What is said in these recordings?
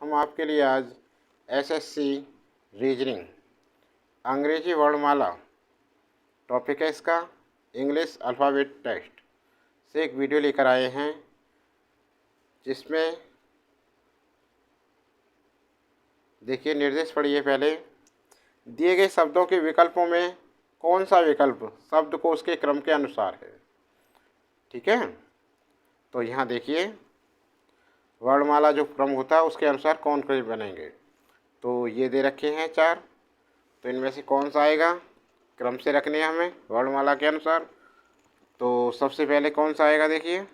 हम आपके लिए आज एसएससी रीजनिंग अंग्रेजी वर्णमाला टॉपिक है इसका इंग्लिश अल्फ़ाबेट टेस्ट से एक वीडियो लेकर आए हैं, जिसमें देखिए निर्देश पढ़िए। पहले दिए गए शब्दों के विकल्पों में कौन सा विकल्प शब्द को उसके क्रम के अनुसार है। ठीक है, तो यहाँ देखिए वर्णमाला जो क्रम होता है उसके अनुसार कौन कौन बनेंगे। तो ये दे रखे हैं 4, तो इनमें से कौन सा आएगा, क्रम से रखने हैं हमें वर्णमाला के अनुसार। तो सबसे पहले कौन सा आएगा, देखिए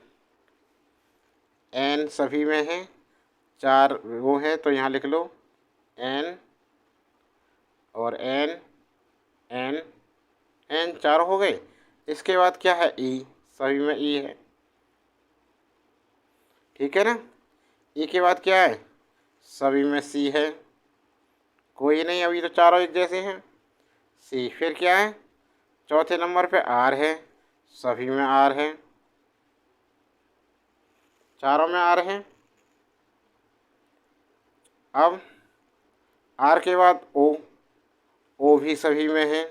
एन सभी में है, 4 वो है, तो यहाँ लिख लो एन और एन एन एन 4 हो गए। इसके बाद क्या है, ई, सभी में ई है। ठीक है ना। ई के बाद क्या है, सभी में सी है, कोई नहीं, अभी तो चारों एक जैसे हैं। सी, फिर क्या है, चौथे नंबर पे आर है, सभी में आर है, चारों में आर है। अब आर के बाद ओ, ओ भी सभी में है।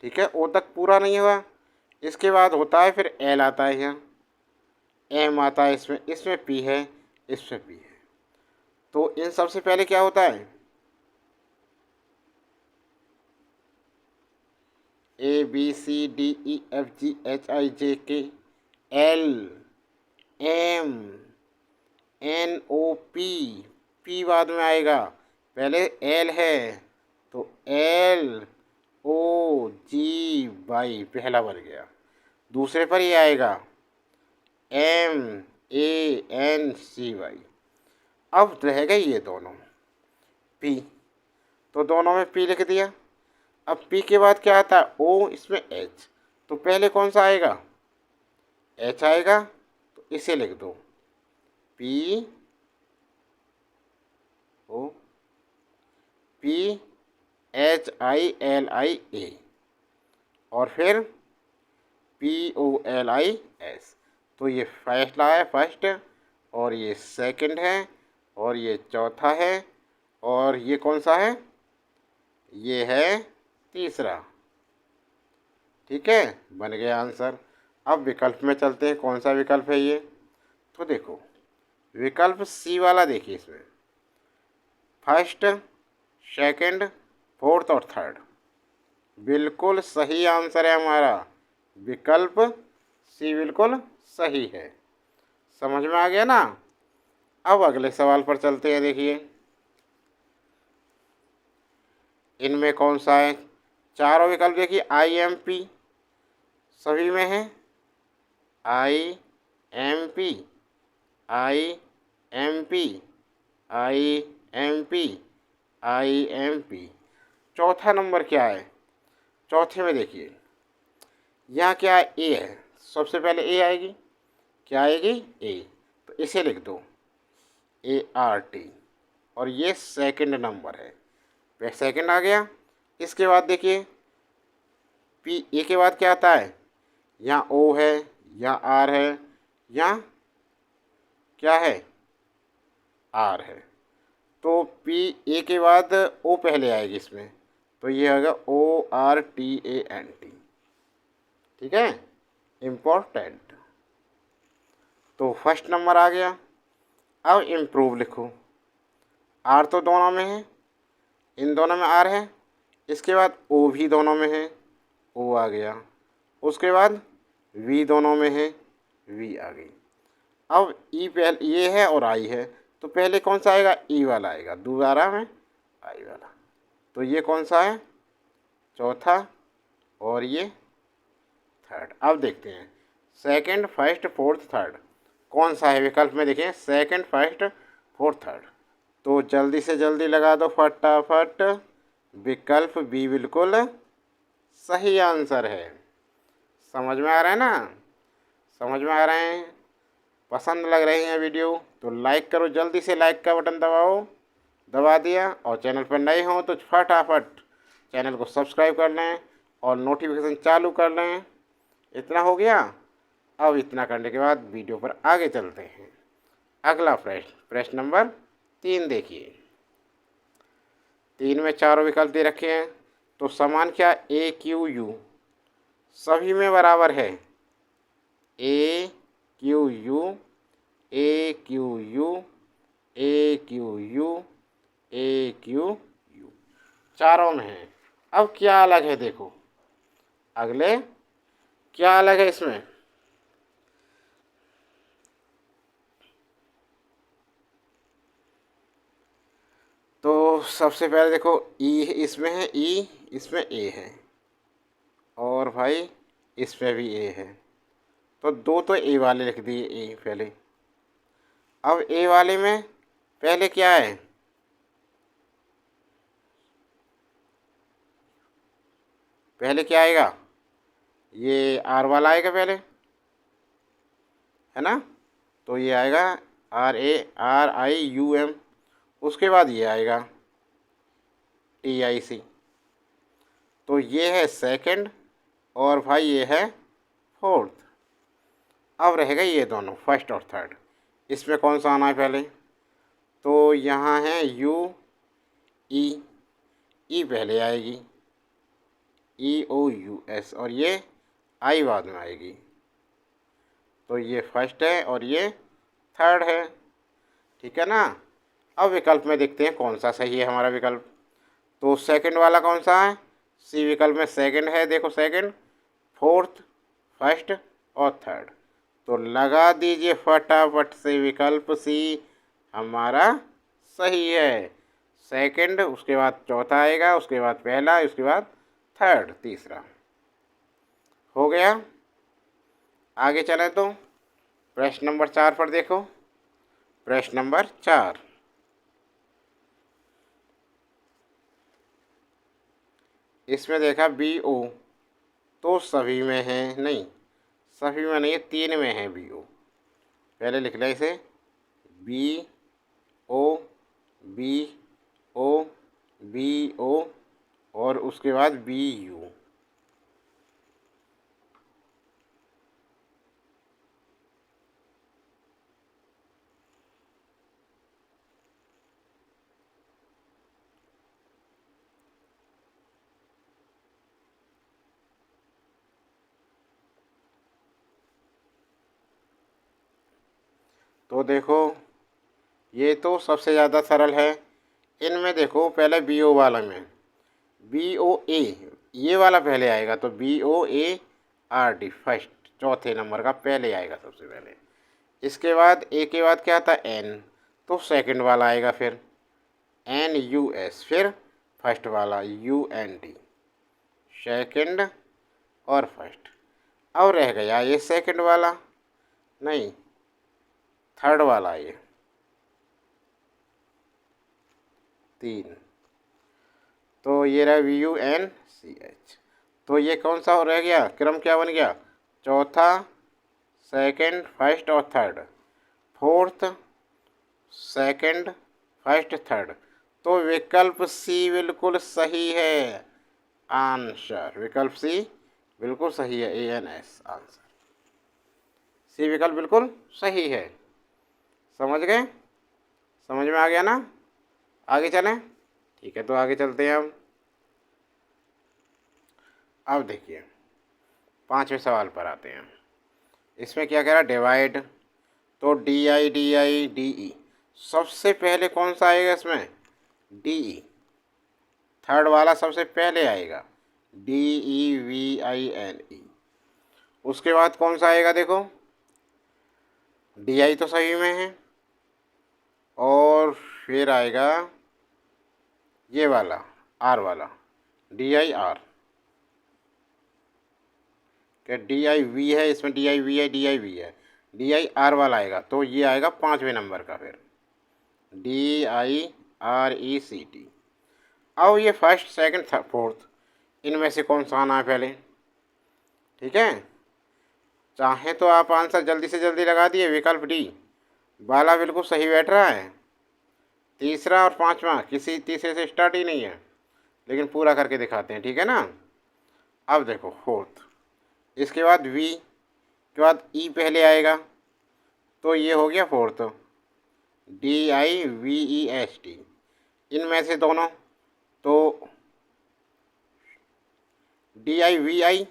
ठीक है, ओ तक पूरा नहीं हुआ, इसके बाद होता है फिर एल आता है, यहाँ एम आता है, इसमें पी है, इसमें पी है। तो इन सबसे पहले क्या होता है, A B C D E F G H I J K L M N O P, P बाद में आएगा, पहले एल है तो एल ओ जी वाई पहला बन गया। दूसरे पर ये आएगा M A N C Y. अब रह गए ये दोनों पी, तो दोनों में पी लिख दिया। अब पी के बाद क्या आता है, ओ, इसमें एच, तो पहले कौन सा आएगा, एच आएगा, तो इसे लिख दो P O, P H I L I A, और फिर P O L I S. तो ये फर्स्ट है, फर्स्ट, और ये सेकंड है, और ये चौथा है, और ये कौन सा है, ये है तीसरा। ठीक है, बन गया आंसर। अब विकल्प में चलते हैं, कौन सा विकल्प है ये। तो देखो विकल्प सी वाला, देखिए इसमें फर्स्ट, सेकंड, फोर्थ और थर्ड, बिल्कुल सही आंसर है हमारा। विकल्प सी बिल्कुल सही है। समझ में आ गया ना। अब अगले सवाल पर चलते हैं। देखिए इनमें कौन सा है, चारों विकल्प देखिए आई एम पी सभी में है, I am P I am P I am P I am P. चौथा नंबर क्या है, चौथे में देखिए यहाँ क्या है, ए है, सबसे पहले ए आएगी, क्या आएगी, ए, तो इसे लिख दो ए आर टी, और ये सेकंड नंबर है, सेकंड आ गया। इसके बाद देखिए पी, ए के बाद क्या आता है, यहाँ ओ है, यहाँ आर है, यहाँ क्या है, आर है, तो पी ए के बाद ओ पहले आएगी इसमें, तो ये होगा O R T A N T. ठीक है, इम्पोर्टेंट। तो फर्स्ट नंबर आ गया। अब इम्प्रूव लिखो, आर तो दोनों में है, इन दोनों में आर है, इसके बाद ओ भी दोनों में है, ओ आ गया, उसके बाद वी दोनों में है, वी आ गई। अब ई पहले ये है और आई है, तो पहले कौन सा आएगा, ई वाला आएगा, दोबारा में आई वाला, तो ये कौन सा है, चौथा, और ये थर्ड। अब देखते हैं सेकंड, फर्स्ट, फोर्थ, थर्ड कौन सा है विकल्प में। देखें सेकंड, फर्स्ट, फोर्थ, थर्ड, तो जल्दी से जल्दी लगा दो फटाफट। विकल्प बी बिल्कुल सही आंसर है। समझ में आ रहा है ना, समझ में आ रहे हैं, पसंद लग रही है वीडियो तो लाइक करो, जल्दी से लाइक का बटन दबाओ, दबा दिया, और चैनल पर नए हो तो फटाफट चैनल को सब्सक्राइब कर लें और नोटिफिकेशन चालू कर लें। इतना हो गया। अब इतना करने के बाद वीडियो पर आगे चलते हैं। अगला प्रश्न नंबर 3 देखिए। 3 में चारों विकल्प दे रखे हैं, तो समान क्या ए क्यू यू सभी में बराबर है। ए क्यू यू, ए क्यू यू, ए क्यू यू, ए क्यू यू, चारों में है। अब क्या अलग है देखो, अगले क्या अलग है इसमें। तो सबसे पहले देखो ई इसमें है, ई इसमें ए है, और भाई इसमें भी ए है, तो दो तो ए वाले लिख दिए ए पहले। अब ए वाले में पहले क्या है, पहले क्या आएगा, ये आर वाला आएगा पहले, है ना। तो ये आएगा RARIUM, उसके बाद ये आएगा TIC। तो ये है सेकंड और भाई ये है फोर्थ। अब रहेगा ये दोनों फर्स्ट और थर्ड, इसमें कौन सा आना है पहले। तो यहाँ है ई पहले आएगी, EOUS, और ये आई बाद में आएगी। तो ये फर्स्ट है और ये थर्ड है, ठीक है ना। अब विकल्प में देखते हैं कौन सा सही है हमारा विकल्प। तो सेकंड वाला कौन सा है, सी विकल्प में सेकंड है, देखो सेकंड, फोर्थ, फर्स्ट और थर्ड। तो लगा दीजिए फटाफट से विकल्प सी हमारा सही है। सेकंड, उसके बाद चौथा आएगा, उसके बाद पहला, उसके बाद थर्ड, तीसरा। हो गया। आगे चलें तो प्रश्न नंबर 4 पर देखो। प्रश्न नंबर 4, इसमें देखा BO, तो सभी में है नहीं, सभी में नहीं है, 3 में है BO। पहले लिख लें इसे BO BO BO और उसके बाद BU। तो देखो ये तो सबसे ज़्यादा सरल है। इनमें देखो पहले BO वाला में BOA, ये वाला पहले आएगा, तो BOARD फर्स्ट, चौथे नंबर का पहले आएगा सबसे पहले। इसके बाद ए के बाद क्या आता है N, तो सेकंड वाला आएगा, फिर NUS, फिर फर्स्ट वाला UND, सेकंड और फर्स्ट। अब रह गया ये सेकंड वाला, नहीं थर्ड वाला, ये 3। तो ये रहा VUNCH। तो ये कौन सा रह गया, क्रम क्या बन गया, चौथा, सेकंड, फर्स्ट और third, fourth, second, first, third. तो विकल्प सी बिल्कुल सही है आंसर, विकल्प सी बिल्कुल सही है, ANS आंसर। सी विकल्प बिल्कुल सही है। समझ गए, समझ में आ गया ना। आगे चलें, ठीक है, तो आगे चलते हैं हम। अब देखिए 5वें सवाल पर आते हैं। इसमें क्या कह रहा है, डिवाइड। तो DI सबसे पहले कौन सा आएगा इसमें, DE, थर्ड वाला सबसे पहले आएगा, DEVINE। उसके बाद कौन सा आएगा देखो, DI तो सही में है, और फिर आएगा ये वाला R वाला, DIR, क्या DIV है, इसमें DIV है, DIV है, DIR वाला आएगा। तो ये आएगा 5वें नंबर का, फिर DIRECT। अब ये फर्स्ट, सेकंड, थर्ड, फोर्थ, इनमें से कौन सा आना है पहले, ठीक है। चाहे तो आप आंसर जल्दी से जल्दी लगा दिए, विकल्प डी वाला बिल्कुल सही बैठ रहा है। तीसरा और पांचवा किसी तीसरे से स्टार्ट ही नहीं है, लेकिन पूरा करके दिखाते हैं, ठीक है ना। अब देखो फोर्थ, इसके बाद V के बाद E पहले आएगा, तो ये हो गया फोर्थ। DIVEST, इनमें से दोनों। तो DIVI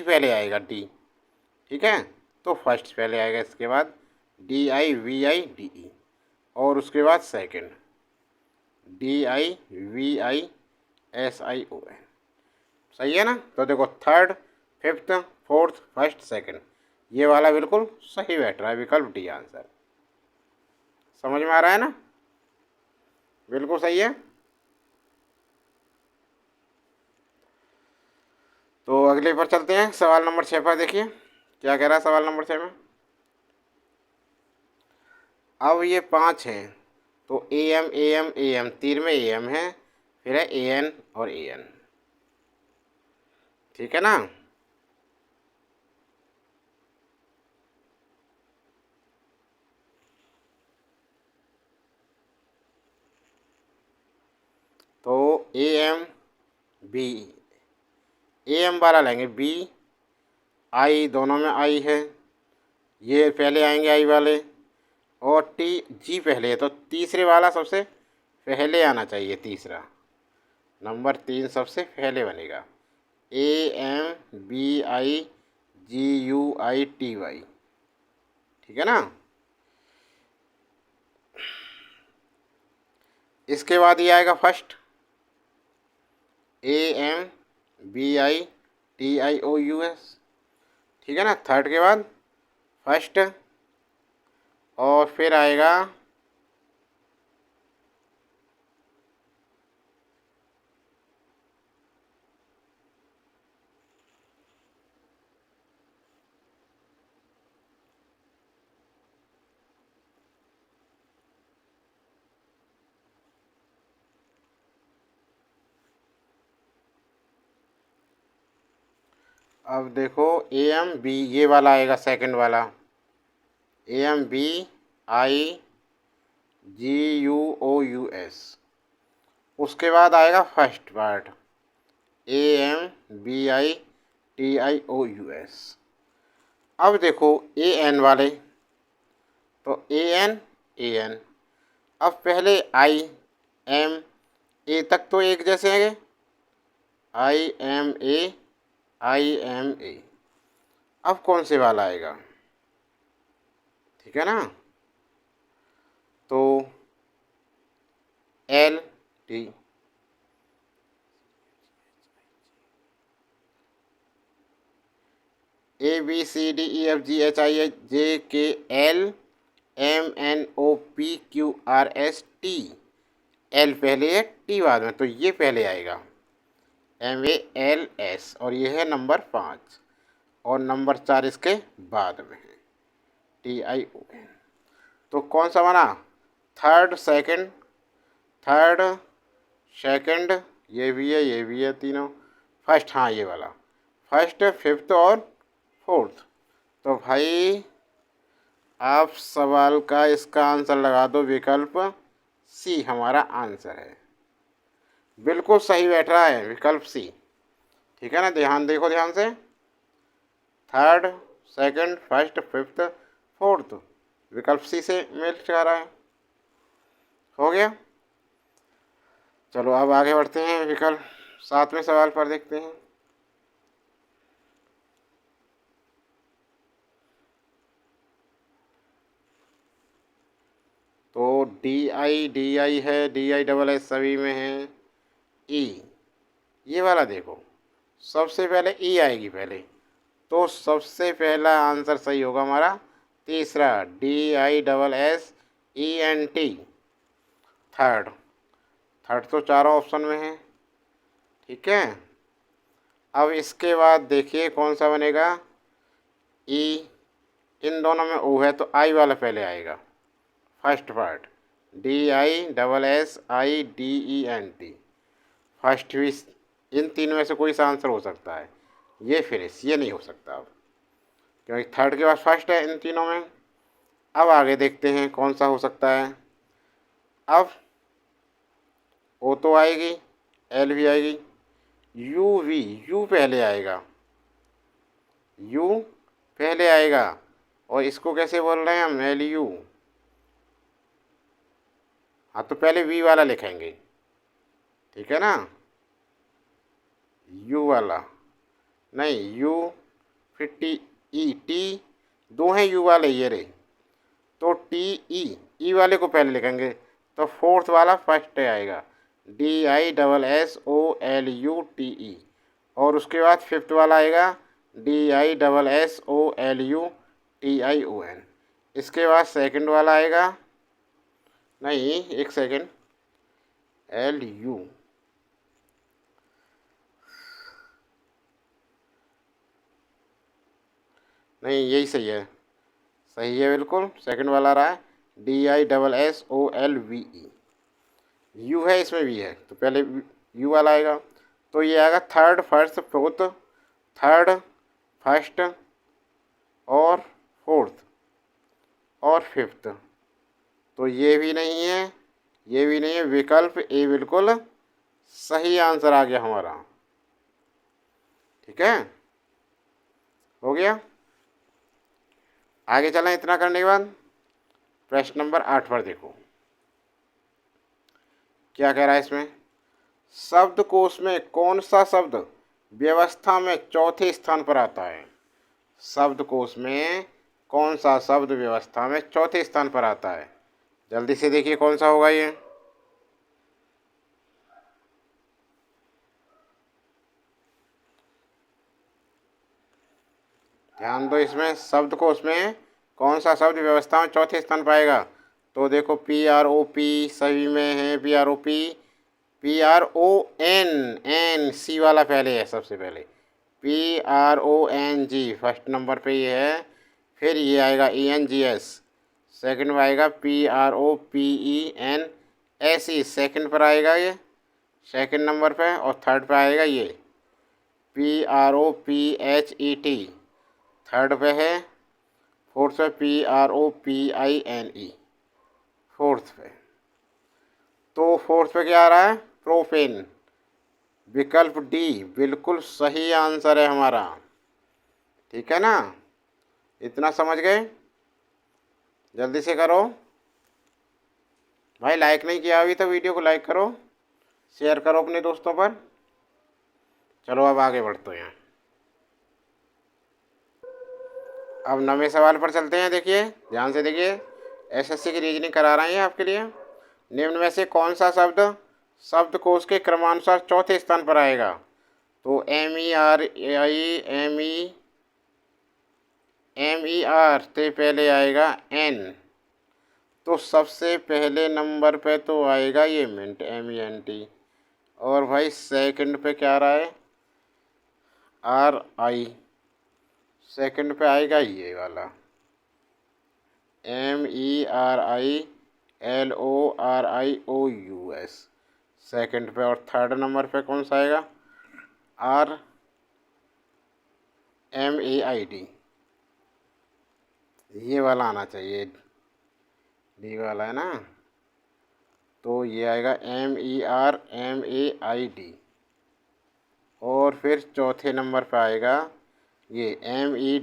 पहले आएगा, डी, ठीक है, तो फर्स्ट पहले आएगा, इसके बाद DIVIDE, और उसके बाद सेकंड DIVISION। सही है ना। तो देखो third, fifth, fourth, first, second, ये वाला बिल्कुल सही बैठ रहा है, विकल्प डी आंसर। समझ में आ रहा है ना, बिल्कुल सही है। तो अगले पर चलते हैं, सवाल नंबर 6 पर देखिए क्या कह रहा है सवाल नंबर 6 में। अब ये 5 हैं, तो AM तीन में AM है, फिर है AN और AN, ठीक है ना। तो AM वाला लेंगे, BI, दोनों में I है, ये पहले आएंगे I वाले, और TG पहले है, तो तीसरे वाला सबसे पहले आना चाहिए, तीसरा नंबर 3 सबसे पहले बनेगा, AMBIGUITY, ठीक है ना। इसके बाद ये आएगा फर्स्ट, AMBITIOUS, ठीक है ना। थर्ड के बाद फर्स्ट, और फिर आएगा अब देखो AMB, ये वाला आएगा सेकंड वाला, AMBIGUOUS। उसके बाद आएगा फर्स्ट पार्ट, AMBITIOUS। अब देखो AN वाले, तो AN, अब पहले IMA तक तो एक जैसे हैं, IMA, अब कौन से वाला आएगा, ठीक है ना। तो LT, ABCDEFGHIJKLMNOPQRST, L पहले है, T बाद में, तो ये पहले आएगा, MALS, और ये है नंबर 5, और नंबर 4 इसके बाद में है, TION। तो कौन सा बना, थर्ड सेकंड, ये भी है तीनों, फर्स्ट, हाँ ये वाला फर्स्ट, फिफ्थ और फोर्थ। तो भाई आप सवाल का इसका आंसर लगा दो, विकल्प सी हमारा आंसर है, बिल्कुल सही बैठ रहा है विकल्प सी, ठीक है ना। ध्यान देखो ध्यान से, third, second, first, fifth, fourth, विकल्प सी से मेल खा रहा है। हो गया। चलो अब आगे बढ़ते हैं, विकल्प 7वें सवाल पर देखते हैं। तो DI है, DISS सभी में है, E, ये वाला देखो सबसे पहले E आएगी पहले, तो सबसे पहला आंसर सही होगा हमारा तीसरा, DISSENT, थर्ड तो चारों ऑप्शन में है, ठीक है। अब इसके बाद देखिए कौन सा बनेगा, E, इन दोनों में O है, तो I वाला पहले आएगा, फर्स्ट पार्ट, DISSIDENT, फर्स्ट भी, इन तीन में से कोई सा आंसर हो सकता है, ये फिनिश, ये नहीं हो सकता अब, क्योंकि थर्ड के बाद फर्स्ट है इन तीनों में। अब आगे देखते हैं कौन सा हो सकता है। अब O तो आएगी, L भी आएगी, यू पहले आएगा, यू पहले आएगा, और इसको कैसे बोल रहे हैं हम, LU, हाँ तो पहले वी वाला लिखेंगे, ठीक है ना, यू वाला नहीं, यू फिर टी ई, टी दो हैं यू वाले ये रहे, तो टी ई वाले को पहले लिखेंगे, तो फोर्थ वाला फर्स्ट आएगा, DISSOLUTE, और उसके बाद फिफ्थ वाला आएगा DISSOLUTION। इसके बाद सेकंड वाला आएगा, नहीं एक सेकंड, LU, नहीं यही सही है, सही है बिल्कुल, सेकंड वाला रहा है DISSOLVE, यू है इसमें भी है, तो पहले यू वाला आएगा, तो ये आएगा third first fourth, third first और फोर्थ और फिफ्थ, तो ये भी नहीं है, ये भी नहीं है, विकल्प ए बिल्कुल सही आंसर आ गया हमारा, ठीक है, हो गया। आगे चलें, इतना करने के बाद प्रश्न नंबर 8 पर देखो क्या कह रहा है इसमें, शब्दकोश में कौन सा शब्द व्यवस्था में चौथे स्थान पर आता है, शब्दकोश में कौन सा शब्द व्यवस्था में चौथे स्थान पर आता है, जल्दी से देखिए कौन सा होगा ये, ध्यान दो, इसमें शब्दकोश में कौन सा शब्द व्यवस्था में चौथे स्थान पाएगा, तो देखो PROP सभी में है, PRON वाला पहले है, सबसे पहले PRONG फर्स्ट नंबर पे ये है, फिर ये आएगा ENGS, सेकंड में आएगा PROPENSE, सेकंड पर आएगा ये सेकंड नंबर पे, और थर्ड पे आएगा ये PROPHET, थर्ड पे है, फोर्थ पे PROPINE, फोर्थ पे, तो फोर्थ पे क्या आ रहा है, प्रोपेन, विकल्प डी बिल्कुल सही आंसर है हमारा, ठीक है ना, इतना समझ गए, जल्दी से करो भाई, लाइक नहीं किया अभी तो वीडियो को लाइक करो, शेयर करो अपने दोस्तों पर। चलो अब आगे बढ़ते हैं, अब नवे सवाल पर चलते हैं, देखिए ध्यान से देखिए, SSC की रीजनिंग करा रहे हैं आपके लिए, निम्न में से कौन सा शब्द शब्दकोश के क्रमानुसार चौथे स्थान पर आएगा, तो MER से पहले आएगा N, तो सबसे पहले नंबर पे तो आएगा ये मिंट MENT, और भाई सेकंड पे क्या आ रहा है RI, सेकंड पे आएगा ये वाला MERILORIOUS, सेकंड पे, और थर्ड नंबर पे कौन सा आएगा RMAID, ये वाला आना चाहिए, डी वाला है ना, तो ये आएगा MERMAID, और फिर चौथे नंबर पे आएगा ये MERRY,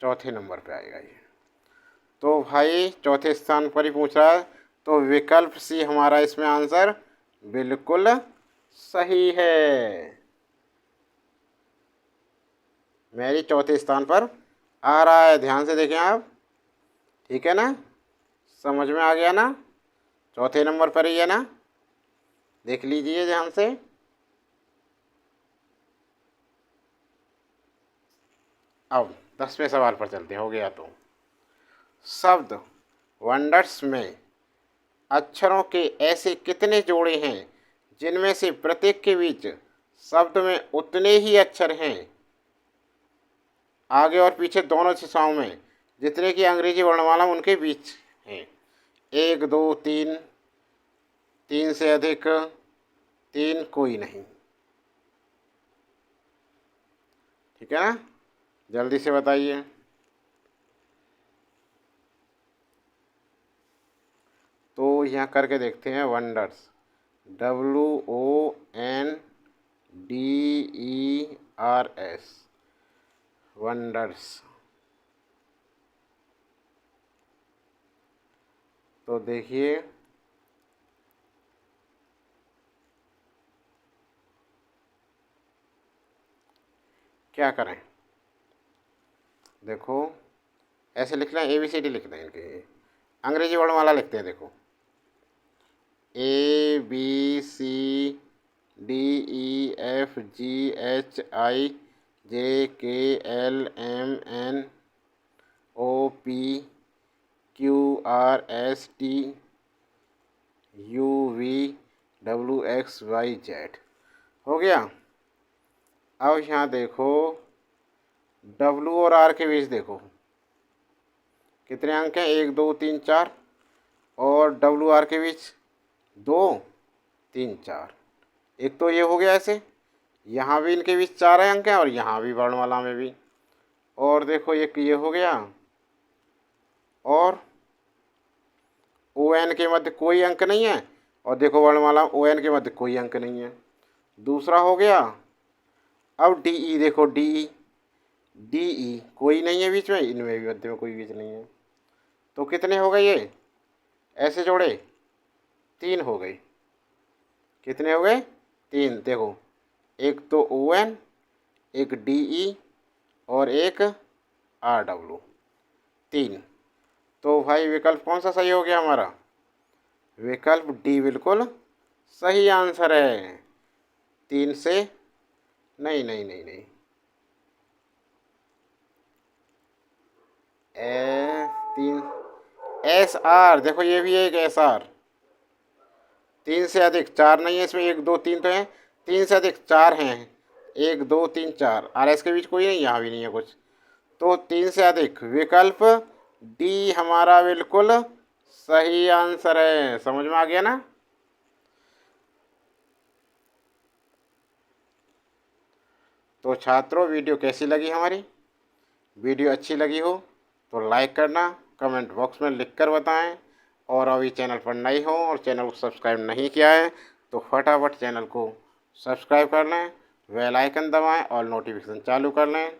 चौथे नंबर पे आएगा ये, तो भाई चौथे स्थान पर ही पूछ रहा है, तो विकल्प सी हमारा इसमें आंसर बिल्कुल सही है, मेरी चौथे स्थान पर आ रहा है, ध्यान से देखें आप, ठीक है ना, समझ में आ गया ना, चौथे नंबर पर ही है ना, देख लीजिए ध्यान से। अब 10वें सवाल पर चलते, हो गया तो, शब्द वंडर्स में अक्षरों के ऐसे कितने जोड़े हैं जिनमें से प्रत्येक के बीच शब्द में उतने ही अक्षर हैं, आगे और पीछे दोनों दिशाओं में जितने की अंग्रेजी वर्णमाला उनके बीच हैं, 1 2 3, 3 से अधिक, 3 कोई नहीं, ठीक है ना, जल्दी से बताइए, तो यहाँ करके देखते हैं, वंडर्स WONDERS, वंडर्स, तो देखिए क्या करें, देखो ऐसे लिखना है, ABCD लिखते हैं इनके, अंग्रेजी वर्णमाला लिखते हैं। देखो ABCDEFGHIJKLMNOPQRSTUVWXYZ हो गया। अब यहाँ देखो W और R के बीच देखो कितने अंक हैं, 1 2 3 4, और WR के बीच 2 3 4। एक तो ये हो गया ऐसे, यहाँ भी इनके बीच 4 अंक हैं और यहाँ भी वर्णमाला में भी। और देखो एक ये हो गया, और ON के मध्य कोई अंक नहीं है, और देखो वर्णमाला ON के मध्य कोई अंक नहीं है। दूसरा हो गया। अब DE देखो, DE कोई नहीं है बीच में, इनमें भी मध्य में कोई बीच नहीं है। तो कितने हो गए ये, ऐसे जोड़े 3 हो गए। कितने हो गए, 3। देखो एक तो ON, एक DE और एक RW, 3। तो भाई विकल्प कौन सा सही हो गया हमारा, विकल्प D बिल्कुल सही आंसर है। 3 से नहीं नहीं नहीं नहीं, SR, देखो ये भी एक SR। 3 से अधिक 4 नहीं है इसमें, 1 2 3 तो है, 3 से अधिक 4 हैं, 1 2 3 4, RS के बीच कोई नहीं, यहाँ भी नहीं है कुछ। तो 3 से अधिक, विकल्प D हमारा बिल्कुल सही आंसर है। समझ में आ गया ना। तो छात्रों वीडियो कैसी लगी हमारी, वीडियो अच्छी लगी हो तो लाइक करना, कमेंट बॉक्स में लिख कर बताएं, और अभी चैनल पर नए हो और चैनल को सब्सक्राइब नहीं किया है तो फटाफट चैनल को सब्सक्राइब कर लें, बेल आइकन दबाएं और नोटिफिकेशन चालू कर लें।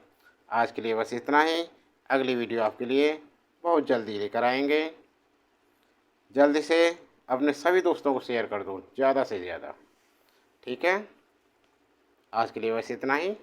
आज के लिए बस इतना ही, अगली वीडियो आपके लिए बहुत जल्दी लेकर आएंगे। जल्दी से अपने सभी दोस्तों को शेयर कर दो, ज़्यादा से ज़्यादा। ठीक है, आज के लिए बस इतना ही।